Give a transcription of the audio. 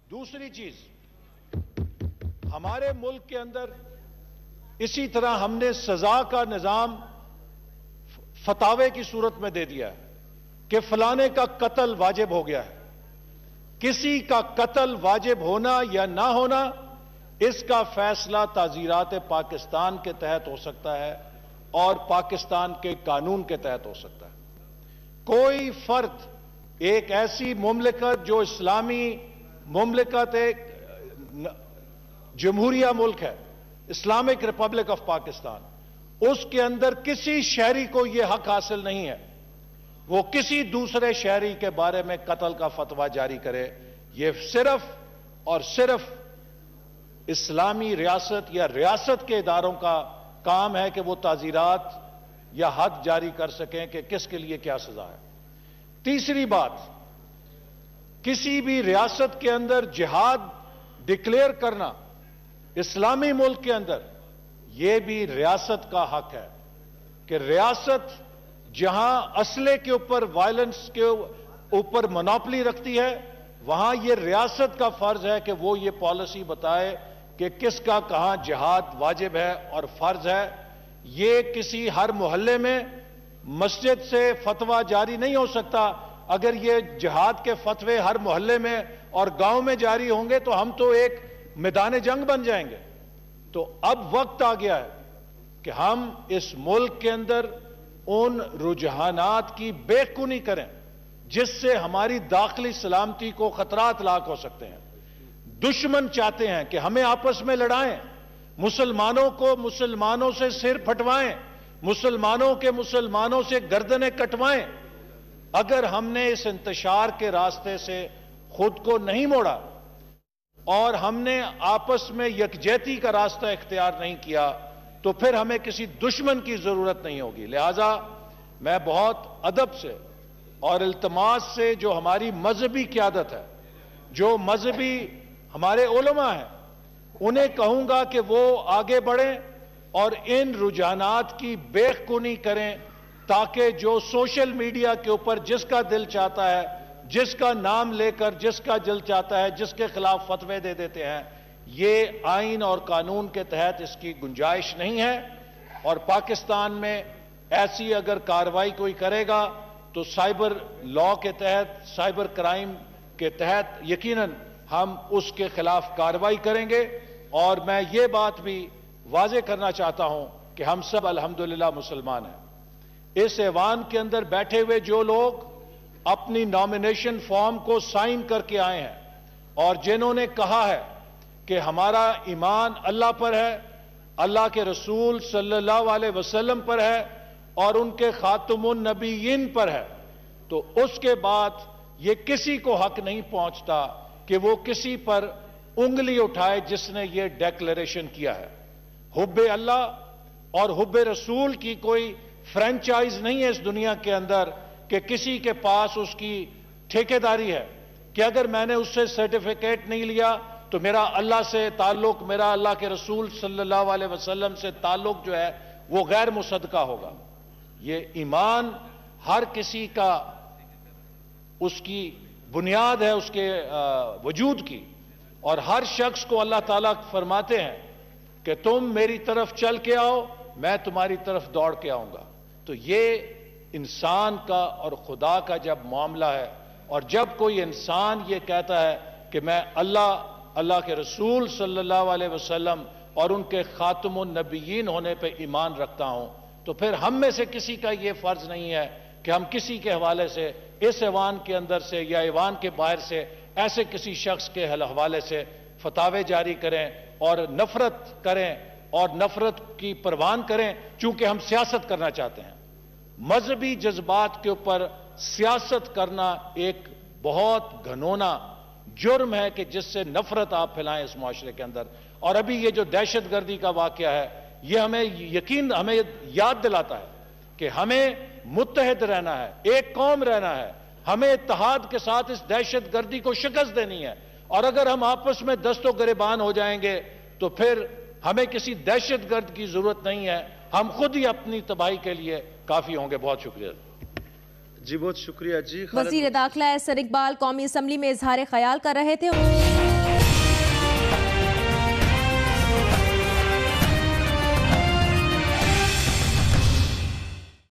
दूसरी चीज, हमारे मुल्क के अंदर इसी तरह हमने सजा का निजाम फतावे की सूरत में दे दिया है कि फलाने का कत्ल वाजिब हो गया है। किसी का कत्ल वाजिब होना या ना होना, इसका फैसला ताजीरात पाकिस्तान के तहत हो सकता है और पाकिस्तान के कानून के तहत हो सकता है। कोई फर्द एक ऐसी मुमलिकत जो इस्लामी मुमलिकत, एक जमहूरिया मुल्क है, इस्लामिक रिपब्लिक ऑफ पाकिस्तान, उसके अंदर किसी शहरी को यह हक हासिल नहीं है वो किसी दूसरे शहरी के बारे में कत्ल का फतवा जारी करे। यह सिर्फ और सिर्फ इस्लामी रियासत या रियासत के इदारों का काम है कि वो ताजीरात या हद जारी कर सकें कि किसके लिए क्या सजा है। तीसरी बात, किसी भी रियासत के अंदर जिहाद डिक्लेयर करना इस्लामी मुल्क के अंदर, यह भी रियासत का हक है कि रियासत जहां असले के ऊपर, वायलेंस के ऊपर मोनोपोली रखती है, वहां यह रियासत का फर्ज है कि वो ये पॉलिसी बताए कि किसका कहां जिहाद वाजिब है और फर्ज है। ये किसी हर मोहल्ले में मस्जिद से फतवा जारी नहीं हो सकता। अगर ये जिहाद के फतवे हर मोहल्ले में और गांव में जारी होंगे तो हम तो एक मैदान जंग बन जाएंगे। तो अब वक्त आ गया है कि हम इस मुल्क के अंदर उन रुझानात की बेखुनी करें जिससे हमारी दाखिली सलामती को खतरात लाक हो सकते हैं। दुश्मन चाहते हैं कि हमें आपस में लड़ाएं, मुसलमानों को मुसलमानों से सिर फटवाएं, मुसलमानों के मुसलमानों से गर्दनें कटवाएं। अगर हमने इस इंतशार के रास्ते से खुद को नहीं मोड़ा और हमने आपस में यकजहती का रास्ता इख्तियार नहीं किया तो फिर हमें किसी दुश्मन की जरूरत नहीं होगी। लिहाजा मैं बहुत अदब से और इल्तमास से जो हमारी मजहबी क़यादत है, जो मजहबी हमारे उलमा हैं, उन्हें कहूंगा कि वो आगे बढ़ें और इन रुझानात की बेखुनी करें ताकि जो सोशल मीडिया के ऊपर जिसका दिल चाहता है, जिसका नाम लेकर जिसका दिल चाहता है, जिसके खिलाफ फतवे दे देते हैं, ये आइन और कानून के तहत इसकी गुंजाइश नहीं है। और पाकिस्तान में ऐसी अगर कार्रवाई कोई करेगा तो साइबर लॉ के तहत, साइबर क्राइम के तहत यकीनन हम उसके खिलाफ कार्रवाई करेंगे। और मैं ये बात भी वाजे करना चाहता हूं कि हम सब अल्हम्दुलिल्लाह मुसलमान हैं। इस ऐवान के अंदर बैठे हुए जो लोग अपनी नॉमिनेशन फॉर्म को साइन करके आए हैं और जिन्होंने कहा है कि हमारा ईमान अल्लाह पर है, अल्लाह के रसूल सल्लल्लाहु अलैहि वसल्लम पर है और उनके खातमुन नबीयीन पर है, तो उसके बाद ये किसी को हक नहीं पहुंचता कि वो किसी पर उंगली उठाए जिसने ये डेक्लेरेशन किया है। हुब्बे अल्लाह और हुब्बे रसूल की कोई फ्रेंचाइज नहीं है इस दुनिया के अंदर कि किसी के पास उसकी ठेकेदारी है कि अगर मैंने उससे सर्टिफिकेट नहीं लिया तो मेरा अल्लाह से ताल्लुक, मेरा अल्लाह के रसूल सल्लल्लाहु अलैहि वसल्लम से ताल्लुक जो है वो गैर मुसद्दका होगा। ये ईमान हर किसी का, उसकी बुनियाद है उसके वजूद की, और हर शख्स को अल्लाह ताला फरमाते हैं कि तुम मेरी तरफ चल के आओ, मैं तुम्हारी तरफ दौड़ के आऊंगा। तो ये इंसान का और खुदा का जब मामला है, और जब कोई इंसान ये कहता है कि मैं अल्लाह के रसूल सल्लल्लाहु अलैहि वसल्लम और उनके खातमुन नबीयीन होने पे ईमान रखता हूं, तो फिर हम में से किसी का यह फर्ज नहीं है कि हम किसी के हवाले से, इस ऐवान के अंदर से या ऐवान के बाहर से, ऐसे किसी शख्स के हवाले से फतावे जारी करें और नफरत करें और नफरत की परवान करें, चूंकि हम सियासत करना चाहते हैं। मजहबी जज्बात के ऊपर सियासत करना एक बहुत घनौना जुर्म है कि जिससे नफरत आप फैलाएं इस मुआशरे के अंदर। और अभी ये जो दहशतगर्दी का वाकया है, ये हमें याद दिलाता है कि हमें मुत्तहिद रहना है, एक कौम रहना है, हमें इत्तेहाद के साथ इस दहशतगर्दी को शिकस्त देनी है। और अगर हम आपस में दस्तो गिरेबान हो जाएंगे तो फिर हमें किसी दहशतगर्द की जरूरत नहीं है, हम खुद ही अपनी तबाही के लिए काफी होंगे। बहुत शुक्रिया जी, बहुत शुक्रिया जी। वज़ीर दाखिला एहसन इकबाल कौमी असम्बली में इजहार ख्याल कर रहे थे।